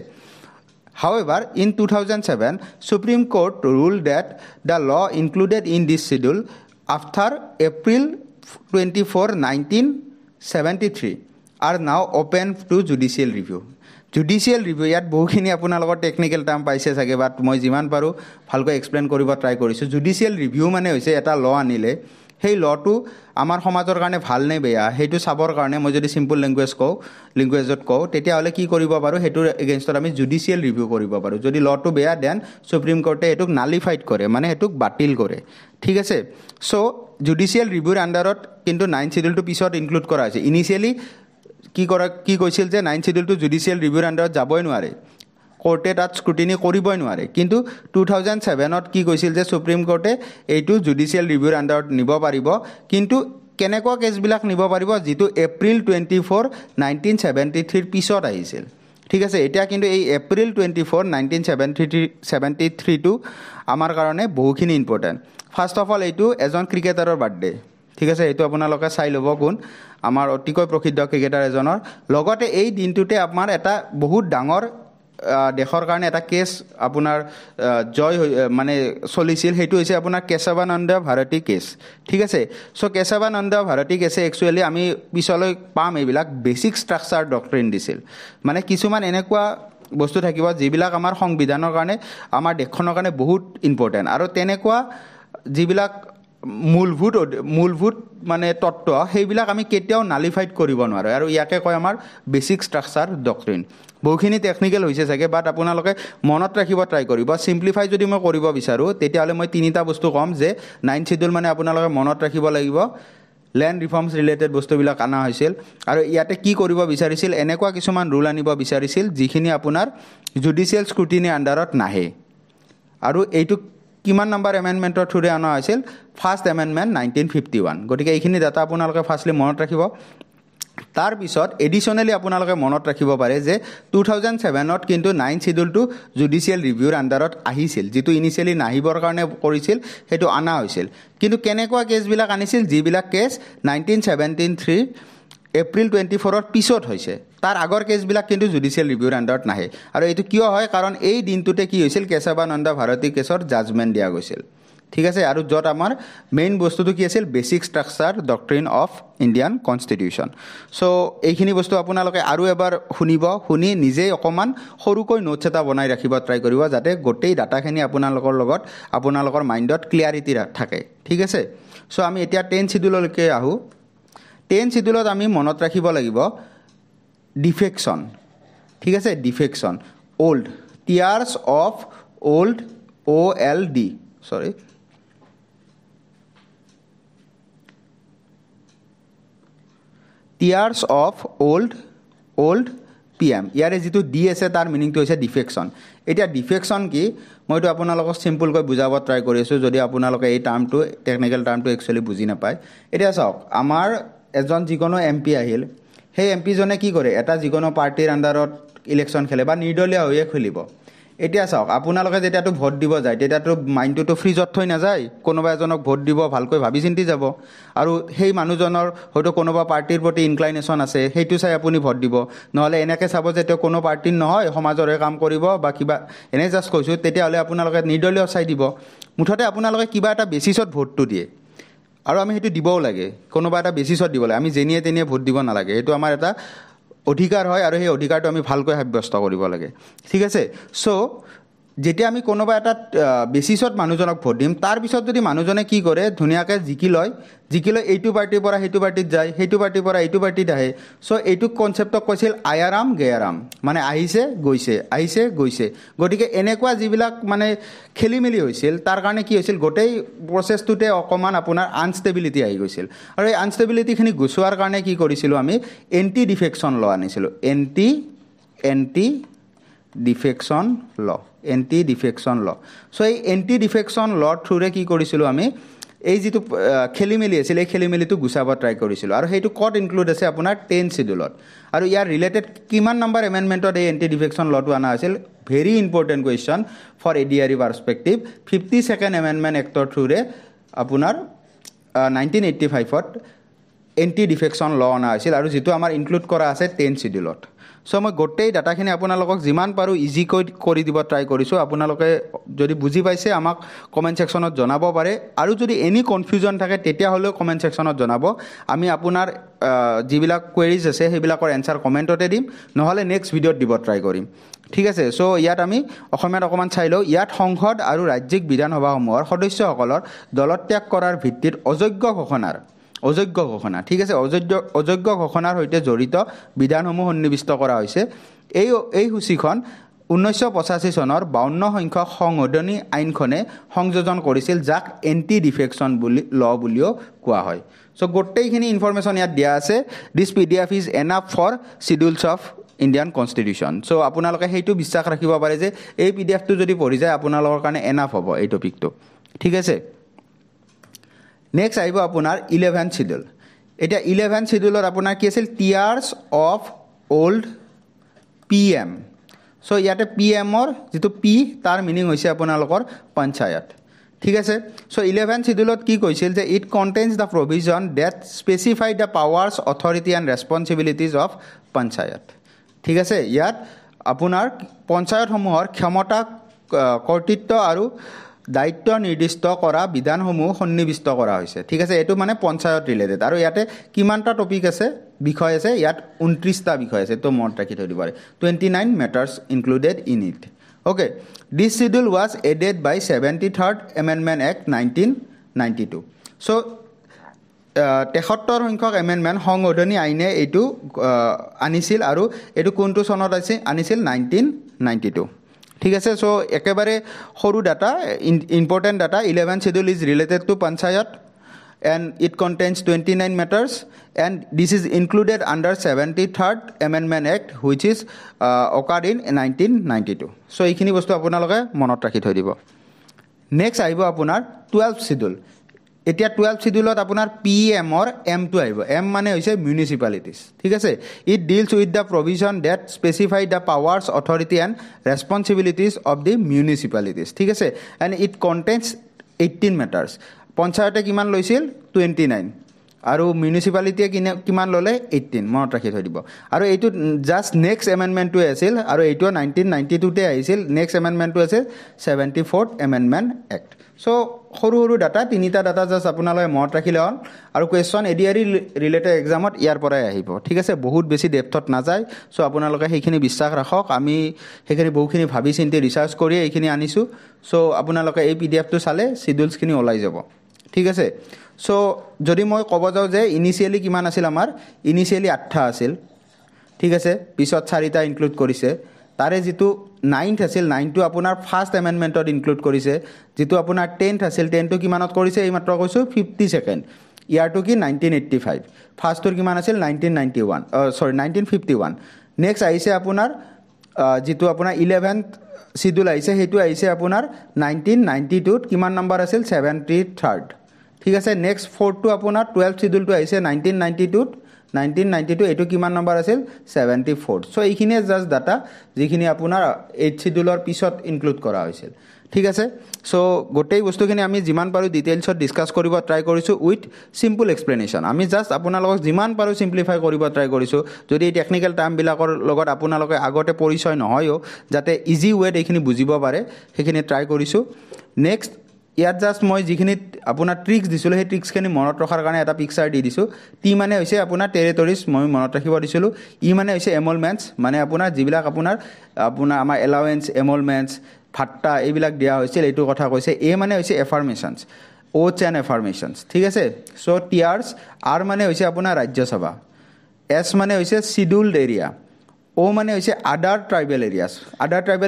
However, in 2007, Supreme Court ruled that the law included in this schedule after April 24, 1973 are now open to judicial review. Judicial review ইয়াত বহুখিনি আপোনালোকৰ টেকনিকেল টাৰ্ম পাইছে চাগে বাট মই যিমান পাৰোঁ ভালকৈ এক্সপ্লেইন কৰিব ট্ৰাই কৰিছোঁ জুডিচিয়েল ৰিভিউ মানে হৈছে এটা আনিলে সেই লটো আমাৰ সমাজৰ কাৰণে ভাল নে বেয়া সেইটো চাবৰ কাৰণে মই যদি চিম্পল লেংগুৱেজত কওঁ তেতিয়াহ'লে কি কৰিব পাৰোঁ সেইটোৰ এগেইনষ্টত আমি জুডিচিয়েল ৰিভিউ কৰিব পাৰোঁ যদি লটো বেয়া দেন সুপ্ৰিম কোৰ্টে এইটোক নালিফাইড কৰে মানে সেইটোক বাতিল কৰে ঠিক আছে চ' জুডিচিয়েল ৰিভিউৰ আণ্ডাৰত কিন্তু 9th চিডিউলটো পিছত ইনক্লুড কৰা হৈছে ইনিচিয়েলি কি কৈছিল যে 9th চিডিউলটো জুডিচিয়েল ৰিভিউৰ আণ্ডাৰত যাবই নোৱাৰে কোৰ্টে তাত স্ক্ৰুটিনি কৰিবই নোৱাৰে কিন্তু 2007ত কি কৈছিল যে সুপ্ৰিম কোৰ্টে এইটো জুডিচিয়েল ৰিভিউৰ আণ্ডাৰত নিব পাৰিব কিন্তু কেনেকুৱা কেছবিলাক নিব পাৰিব যিটো এপ্ৰিল 24, 1973 পিছত আহিছিল ঠিক আছে এতিয়া কিন্তু এই এপ্ৰিল 24, 1973টো আমাৰ কাৰণে বহুখিনি ইম্পৰ্টেণ্ট ফাৰ্ষ্ট অফ অল এইটো এজন ক্ৰিকেটাৰৰ বাৰ্থডে ঠিক আছে এইটো আপোনালোকে চাই ল'ব কোন আমাৰ অতিকৈ প্ৰসিদ্ধ ক্ৰিকেটাৰ এজনৰ লগতে এই দিনটোতে আমাৰ এটা বহুত ডাঙৰ দেশৰ কাৰণে এটা কেছ আপোনাৰ জয় মানে চলিছিল সেইটো হৈছে আপোনাৰ কেশৱানন্দ ভাৰতী কেছ ঠিক আছে চ' কেশৱানন্দ ভাৰতী কেছে একচুৱেলি আমি পিছলৈ পাম এইবিলাক বেছিক ষ্ট্ৰাকচাৰ ডক্ট্ৰিন দিছিল মানে কিছুমান এনেকুৱা বস্তু থাকিব যিবিলাক আমাৰ সংবিধানৰ কাৰণে আমাৰ দেশখনৰ কাৰণে বহুত ইম্পৰ্টেণ্ট আৰু তেনেকুৱা যিবিলাক মূলভূত মানে তত্ত্ব সেইবিলাক আমি কেতিয়াও নালিফাইড কৰিব নোৱাৰোঁ আৰু ইয়াকে কয় আমাৰ বেছিক ষ্ট্ৰাকচাৰ ডক্ট্ৰিন বহুখিনি টেকনিকেল হৈছে চাগে বাট আপোনালোকে মনত ৰাখিব ট্ৰাই কৰিব চিম্প্লিফাই যদি মই কৰিব বিচাৰোঁ তেতিয়াহ'লে মই তিনিটা বস্তু ক'ম যে 9th শিডিউল মানে আপোনালোকে মনত ৰাখিব লাগিব লেণ্ড ৰিফৰ্মছ ৰিলেটেড বস্তুবিলাক অনা হৈছিল আৰু ইয়াতে কি কৰিব বিচাৰিছিল এনেকুৱা কিছুমান ৰুল আনিব বিচাৰিছিল যিখিনি আপোনাৰ জুডিচিয়েল স্ক্ৰুটিনি আণ্ডাৰত নাহে আৰু এইটো কিমান নম্বৰ এমেণ্ডমেণ্টৰ থ্ৰুৰে অনা হৈছিল ফাৰ্ষ্ট এমেণ্ডমেণ্ট 1951 গতিকে এইখিনি ডাটা আপোনালোকে ফাৰ্ষ্টলি মনত ৰাখিব তাৰপিছত এডিশ্যনেলি আপোনালোকে মনত ৰাখিব পাৰে যে 2007ত কিন্তু 9th শিডিউলটো জুডিচিয়েল ৰিভিউৰ আণ্ডাৰত আহিছিল যিটো ইনিচিয়েলি নাহিবৰ কাৰণে কৰিছিল সেইটো অনা হৈছিল কিন্তু কেনেকুৱা কেছবিলাক আনিছিল যিবিলাক কেছ 1973 এপ্ৰিল 24ৰ পিছত হৈছে তাৰ আগৰ কেছবিলাক কিন্তু জুডিচিয়েল ৰিভিউৰ আণ্ডাৰত নাহে আৰু এইটো কিয় হয় কাৰণ এই দিনটোতে কি হৈছিল কেশৱানন্দ ভাৰতী কেছৰ জাজমেণ্ট দিয়া গৈছিল ঠিক আছে আৰু য'ত আমাৰ মেইন বস্তুটো কি আছিল basic structure doctrine of Indian constitution so' এইখিনি বস্তু আপোনালোকে আৰু এবাৰ শুনি নিজেই অকণমান সৰুকৈ নোটছ এটা বনাই ৰাখিব ট্ৰাই কৰিব যাতে গোটেই ডাটাখিনি আপোনালোকৰ লগত আপোনালোকৰ মাইণ্ডত ক্লিয়াৰিটি থাকে ঠিক আছে চ' আমি এতিয়া 10th শিডিউললৈকে আহোঁ 10th শিডিউলত আমি মনত ৰাখিব লাগিব ডিফেকশ্যন ঠিক আছে defection old tiers of old OLD sorry tiers of old PM ইয়াৰে যিটো ডি আছে তাৰ মিনিংটো হৈছে ডিফেকশ্যন এতিয়া ডিফেকশ্যন কি মইতো আপোনালোকক চিম্পলকৈ বুজাব ট্ৰাই কৰি আছোঁ যদি আপোনালোকে এই টাৰ্মটো টেকনিকেল টাৰ্মটো একচুৱেলি বুজি নাপায় এতিয়া চাওক আমাৰ এজন যিকোনো MP আহিল সেই MP জনে কি কৰে এটা যিকোনো পাৰ্টিৰ আণ্ডাৰত ইলেকশ্যন খেলে বা নিৰ্দলীয় হৈয়ে খেলিব এতিয়া চাওক আপোনালোকে যেতিয়াতো ভোট দিব যায় তেতিয়াতো মাইণ্ডটোতো ফ্ৰিজত থৈ নাযায় কোনোবা এজনক ভোট দিব ভালকৈ ভাবি চিন্তি যাব আৰু সেই মানুহজনৰ হয়তো কোনোবা পাৰ্টিৰ প্ৰতি ইনক্লাইনেশ্যন আছে সেইটো চাই আপুনি ভোট দিব নহ'লে এনেকৈ চাব যে তেওঁ কোনো পাৰ্টিৰ নহয় সমাজৰে কাম কৰিব বা কিবা এনে জাষ্ট কৈছোঁ তেতিয়াহ'লে আপোনালোকে নিৰ্দলীয় চাই দিব মুঠতে আপোনালোকে কিবা এটা বেচিছত ভোটটো দিয়ে আৰু আমি সেইটো দিবও লাগে কোনোবা এটা বেচিছত দিব লাগে আমি যেনিয়ে তেনিয়ে ভোট দিব নালাগে এইটো আমাৰ এটা অধিকাৰ হয় আৰু সেই অধিকাৰটো আমি ভালকৈ সাব্যস্ত কৰিব লাগে ঠিক আছে চ' যেতিয়া আমি কোনোবা এটা বেচিছত মানুহজনক ভোট দিম তাৰপিছত যদি মানুহজনে কি কৰে ধুনীয়াকৈ জিকি লয় এইটো পাৰ্টিৰ পৰা সেইটো পাৰ্টিত যায় সেইটো পাৰ্টিৰ পৰা এইটো পাৰ্টিত আহে চ' এইটো কনচেপ্টক কৈছিল আয়াৰাম গেয়াৰাম মানে আহিছে গৈছে গতিকে এনেকুৱা যিবিলাক মানে খেলি মেলি হৈছিল তাৰ কাৰণে কি হৈছিল গোটেই প্ৰচেছটোতে অকণমান আপোনাৰ আনষ্টেবিলিটি আহি গৈছিল আৰু এই আনষ্টেবিলিটিখিনি গুচোৱাৰ কাৰণে কি কৰিছিলোঁ আমি এণ্টি ডিফেকশ্যন ল আনিছিলোঁ এণ্টি ডিফেকশ্যন ল চ' এই এণ্টি ডিফেকশ্যন লৰ থ্ৰুৰে কি কৰিছিলোঁ আমি এই যিটো খেলি মেলি আছিল এই খেলি মেলিটো গুচাব ট্ৰাই কৰিছিলোঁ আৰু সেইটো ক'ত ইনক্লুড আছে আপোনাৰ 10th শিডিউলত আৰু ইয়াৰ ৰিলেটেড কিমান নম্বৰ এমেণ্ডমেণ্টত এই এণ্টি ডিফেকশ্যন লটো অনা হৈছিল very important question for ADRE perspective 52nd amendment এক্টৰ থ্ৰুৰে আপোনাৰ 1985ত এণ্টি ডিফেকশ্যন ল অনা হৈছিল আৰু যিটো আমাৰ ইনক্লুড কৰা আছে 10th শিডিউলত চ' মই গোটেই ডাটাখিনি আপোনালোকক যিমান পাৰোঁ ইজিকৈ কৰি দিব ট্ৰাই কৰিছোঁ আপোনালোকে যদি বুজি পাইছে আমাক কমেণ্ট ছেকশ্যনত জনাব পাৰে আৰু যদি এনি কনফিউজন থাকে তেতিয়াহ'লেও কমেণ্ট ছেকশ্যনত জনাব আমি আপোনাৰ যিবিলাক কুৱেৰিজ আছে সেইবিলাকৰ এনচাৰ কমেণ্টতে দিম নহ'লে নেক্সট ভিডিঅ'ত দিব ট্ৰাই কৰিম ঠিক আছে চ' ইয়াত আমি অসমীয়াত অকণমান চাই লওঁ ইয়াত সংসদ আৰু ৰাজ্যিক বিধানসভাসমূহৰ সদস্যসকলৰ দলত্যাগ কৰাৰ ভিত্তিত অযোগ্য ঘোষণা ঠিক আছে অযোগ্য ঘোষণাৰ সৈতে জড়িত বিধানসমূহ সন্নিৱিষ্ট কৰা হৈছে এই সূচীখন 1985 চনৰ 52 সংখ্যক সংশোধনী আইনখনে সংযোজন কৰিছিল যাক এণ্টি ডিফেকশ্যন ল বুলিও কোৱা হয় চ' গোটেইখিনি ইনফৰমেশ্যন ইয়াত দিয়া আছে this PDF is enough for schedules of Indian constitution so' আপোনালোকে সেইটো বিশ্বাস ৰাখিব পাৰে যে এই PDFটো যদি পঢ়ি যায় আপোনালোকৰ কাৰণে এনাফ হ'ব এই টপিকটো ঠিক আছে নেক্সট আহিব আপোনাৰ 11th শিডিউল এতিয়া 11th শিডিউলত আপোনাৰ কি আছিল টিয়াৰ্ছ অফ অল্ড PM চ' ইয়াতে PMৰ যিটো P তাৰ মিনিং হৈছে আপোনালোকৰ পঞ্চায়ত ঠিক আছে চ' 11th শিডিউলত কি কৈছিল যে it contains the provision that specify the powers authority and responsibilities of panchayat ঠিক আছে ইয়াত আপোনাৰ পঞ্চায়তসমূহৰ ক্ষমতা কৰ্তৃত্ব আৰু দায়িত্ব নিৰ্দিষ্ট কৰা বিধানসমূহ সন্নিৱিষ্ট কৰা হৈছে ঠিক আছে এইটো মানে পঞ্চায়ত ৰিলেটেড আৰু ইয়াতে কিমানটা টপিক আছে বিষয় আছে ইয়াত 29টা বিষয় আছে তো মনত ৰাখি থৈ দিব পাৰে 29 matters included in it okay this schedule was added by 73rd amendment act 1992 so 73 সংখ্যক এমেণ্ডমেণ্ট সংশোধনী আইনে এইটো আনিছিল আৰু এইটো কোনটো চনত আনিছিল 1992 ঠিক আছে সো একেবাৰে সৰু data important data 11 schedule is related to panchayat and it contains 29 matters and this is included under 73rd amendment act which is occurred in 1992 so এইখিনি বস্তু আপোনালোকে মনত ৰাখি থৈ দিব নেক্সট আহিব আপোনাৰ 12th schedule এতিয়া 12th schedule আপোনাৰ PM or M2 আহিব M মানে হৈছে municipalities ঠিক আছে it deals with the provision that specify the powers authority and responsibilities of the municipalities ঠিক আছে and it contains 18 matters পঞ্চায়তে কিমান লৈছিল 29 আৰু মিউনিসিপালিটিয়ে কিমান ললে 18 মনত ৰাখি থৈ দিব আৰু এইটো জাস্ট নেক্সট এমেণ্ডমেণ্টটো আছিল আৰু এইটো 1992 তে আহিছিল নেক্সট এমেণ্ডমেণ্টটো আছে 74th এমেণ্ডমেণ্ট এক্ট সো সৰু সৰু ডাটা তিনিটা ডাটা জাস্ট আপোনালোকে মনত ৰাখিলে হ'ল আৰু কোৱেশ্চন এডিআৰই ৰিলেটেড এক্সামত ইয়াৰ পৰাই আহিব ঠিক আছে বহুত বেছি ডেপথত নাযায় সো আপোনালোকে সেইখিনি বিশ্বাস ৰাখক আমি সেইখিনি বহুখিনি ভাবি চিন্তি ৰিসাৰ্চ কৰি এইখিনি আনিছো সো আপোনালোকে এই পিডিএফটো চালে শিডিউলছখিনি ওলাই যাব ঠিক আছে সো যদি মই ক'ব যাওঁ যে ইনিশিয়ালি কিমান আছিল আমাৰ ইনিশিয়ালি 8টা আছিল ঠিক আছে পিছত 4টা ইনক্লুড কৰিছে তাৰে যেটো 9th আছিল 9টো আপোনাৰ ফাৰ্স্ট এমেণ্ডমেণ্টত ইনক্লুড কৰিছে যেটো আপোনাৰ 10th আছিল 10টো কিমানত কৰিছে এই মাত্ৰ কৈছো 52nd ইয়াৰটো কি 1985 ফাৰ্স্টৰ কিমান আছিল 1951 নেক্সট আহিছে আপোনাৰ যেটো আপোনাৰ 11th শিডিউল আহিছে হেতু আহিছে আপোনাৰ 1992 ত কিমান নম্বৰ আছিল 73rd ঠিক আছে নেক্সট 4th টো আপোনাৰ 12th শিডিউলটো আহিছে 1992 এটো কিমান নম্বৰ আছিল 74th সো এইখিনি জাস্ট ডাটা যিখিনি আপোনাৰ 8th শিডিউলৰ পিছত ইনক্লুড কৰা হৈছিল ঠিক আছে সো গোটেই বস্তুখিনি আমি যিমান পাৰো ডিটেইলছত ডিসকাস কৰিব ট্ৰাই কৰিছো উইথ সিম্পল এক্সপ্লেনেশন আমি জাস্ট আপোনালোকক যিমান পাৰো সিম্পলিফাই কৰিব ট্ৰাই কৰিছো যদি টেকনিক্যাল টাৰ্ম বিলাকৰ লগত আপোনালোকে আগতে পৰিচয় নহয়ও যাতে ইজি ওয়েত এইখিনি বুজিব পাৰে সেইখিনি ট্ৰাই কৰিছো নেক্সট ইয়াত জাস্ট মই যিখিনি আপোনাৰ ট্ৰিক্স দিছিল সেই ট্ৰিক্সখিনি মনত ৰখাৰ কাৰণে এটা পিকচাৰ দি দিছো টি মানে হৈছে আপোনাৰ টেৰিটৰিজ মই মনত ৰাখিব দিছিলো ই মানে হৈছে এমলমেন্টস মানে আপোনাৰ যিবিলাক আপোনাৰ আমাৰ এলাউৱেন্স এমলমেন্টস ফাট্টা এইবিলাক দিয়া হৈছিল এইটো কথা কৈছে এ মানে হৈছে এফাৰ্মেশনস ওথ এণ্ড এফাৰ্মেশনস ঠিক আছে সো টিআৰছ আৰ মানে হৈছে আপোনাৰ ৰাজ্যসভা এছ মানে হৈছে শিডিউলড এৰিয়া ও মানে হৈছে আদাৰ ট্ৰাইবেল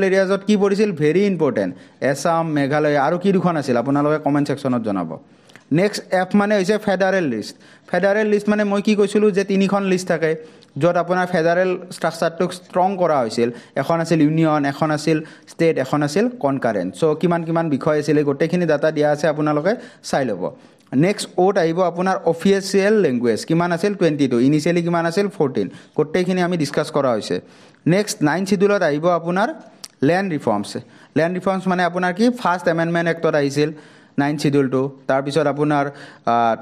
এৰিয়াজত কি পৰিছিল ভেৰি ইম্পৰ্টেন্ট এছাম মেঘালয় আৰু কি দুখন আছিল আপোনালোকে কমেন্ট সেকশনত জনাব নেক্সট এফ মানে হৈছে ফেডাৰেল লিষ্ট মানে মই কি কৈছিলো যে তিনিখন লিষ্ট থাকে যত আপোনাৰ ফেডাৰেল ষ্ট্ৰাকচাৰটো ষ্ট্ৰং কৰা হৈছিল এখন আছিল ইউনিয়ন এখন আছিল ষ্টেট এখন আছিল কনকাৰেন্ট সো কিমান বিষয় আছিল গোটেইখিনি ডাটা দিয়া আছে আপোনালোকে চাই ল'ব নেক্সট ওট আহিব আপোনাৰ অফিচিয়েল ল্যাঙ্গুৱেজ কিমান আছিল 22 ইনিশিয়ালি কিমান আছিল 14 গোটেইখিনি আমি ডিসকাস কৰা হৈছে নেক্সট 9 শিডিউলত আহিব আপোনাৰ ল্যান্ড ৰিফৰ্মছ মানে আপোনাৰ কি ফাৰ্স্ট এমেণ্ডমেণ্ট এক্টত আহিছিল 9 শিডিউলটো তাৰ পিছত আপোনাৰ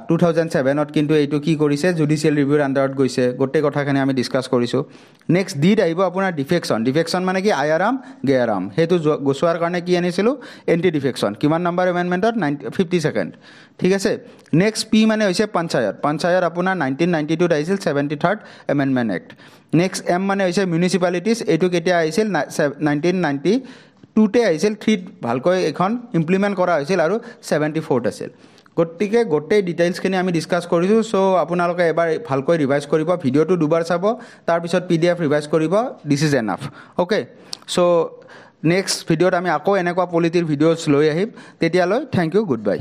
2007 ত কিন্তু এইটো কি কৰিছে জুডিশিয়েল ৰিভিউৰ আন্ডাৰত গৈছে গোটেই কথাখিনি আমি ডিসকাস কৰিছো নেক্সট ডিড আহিব আপোনাৰ ডিফেকশন মানে কি আয়াৰাম গেয়াৰাম হেতু গোচোৱাৰ কাৰণে কি আনিছিল এন্টি ডিফেকশন কিমান নম্বৰ এমেণ্ডমেণ্টত 52nd ঠিক আছে নেক্সট পি মানে হৈছে পঞ্চায়ত আপোনাৰ 1992 ত আহিছিল 73rd amendment act next M মানে হৈছে মিউনিসিপালিটিজ এইটো কেতিয়া আহিছিল 1992 তে আহিছিল 3 ভালকৈ এখন ইমপ্লিমেন্ট কৰা হৈছিল আৰু 74th আছিল গতিকে গোটেই ডিটেইলছখিনি আমি ডিসকাস কৰিছো সো আপোনালোকে এবাৰ ভালকৈ ৰিভাইজ কৰিব ভিডিওটো দুবাৰ চাব তাৰ পিছত পিডিএফ ৰিভাইজ কৰিব this is enough okay so next ভিডিওত আমি আকৌ এনেকুৱা পলিটিৰ ভিডিওছ লৈ আহিম তেতিয়ালৈ থ্যাংক ইউ গুড বাই